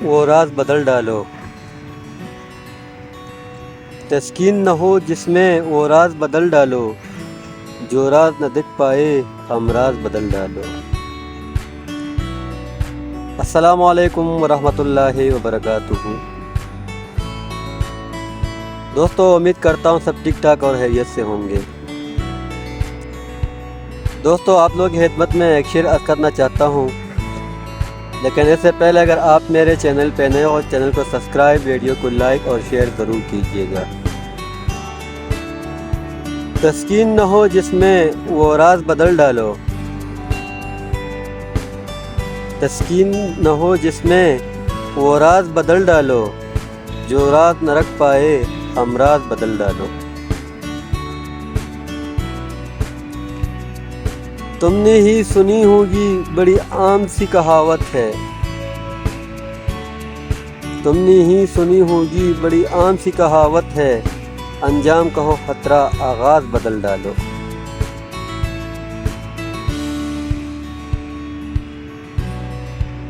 وہ راز بدل ڈالو۔ تسکین نہ ہو جس میں وہ راز بدل ڈالو، جو راز نہ دکھ پائے ہم راز بدل ڈالو۔ السلام علیکم ورحمۃ اللہ وبرکاتہ۔ دوستو، امید کرتا ہوں سب ٹھیک ٹھاک اور خیریت سے ہوں گے۔ دوستو، آپ لوگ کی خدمت میں ایک شعر عرض کرنا چاہتا ہوں، لیکن اس سے پہلے اگر آپ میرے چینل پہ نئے ہو، چینل کو سبسکرائب، ویڈیو کو لائک اور شیئر ضرور کیجیے گا۔ تسکین نہ ہو جس میں وہ راز بدل ڈالو، تسکین نہ ہو جس میں وہ راز بدل ڈالو، جو راز نہ رکھ پائے ہم راز بدل ڈالو۔ تم نے ہی سنی ہوگی بڑی عام سی کہاوت ہے، تم نے ہی سنی ہوگی بڑی عام سی کہاوت ہے، انجام کہو خطرہ آغاز بدل ڈالو۔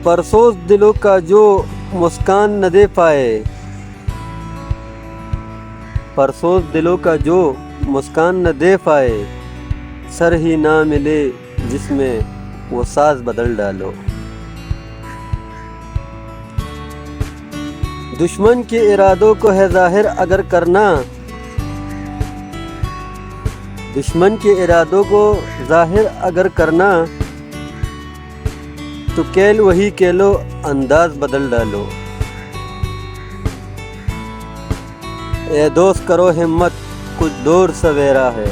پرسوز دلوں کا جو مسکان نہ دے پائے، پرسوز دلوں کا جو مسکان نہ دے پائے، سر ہی نہ ملے جس میں وہ ساز بدل ڈالو۔ دشمن کے ارادوں کو ہے ظاہر اگر کرنا، دشمن کے ارادوں کو ظاہر اگر کرنا، تو کیل وہی کیلو انداز بدل ڈالو۔ اے دوست کرو ہمت کچھ دور سویرا ہے،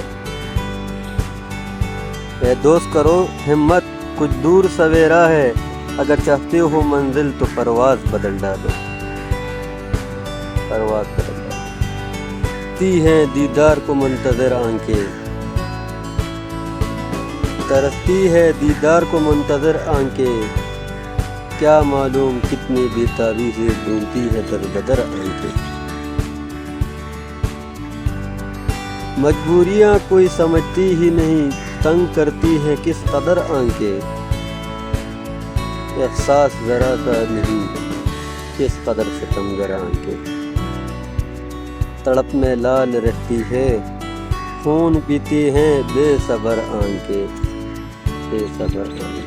اے دوست کرو ہمت کچھ دور سویرا ہے، اگر چاہتے ہو منزل تو پرواز بدل ڈالو، پرواز بدل ڈالو۔ ترستی ہیں دیدار کو منتظر آنکھیں، ترستی ہے دیدار کو منتظر آنکھیں، کیا معلوم کتنی بے تابی سے ڈھونڈتی ہے در بدر آنکھیں۔ مجبوریاں کوئی سمجھتی ہی نہیں، تنگ کرتی ہے کس قدر آنکھیں، احساس ذرا سا نہیں کس قدر ستمگر آنکھیں۔ تڑپ میں لال رہتی ہے، خون پیتی ہیں بے صبر آنکھیں، بے صبر آنکھیں۔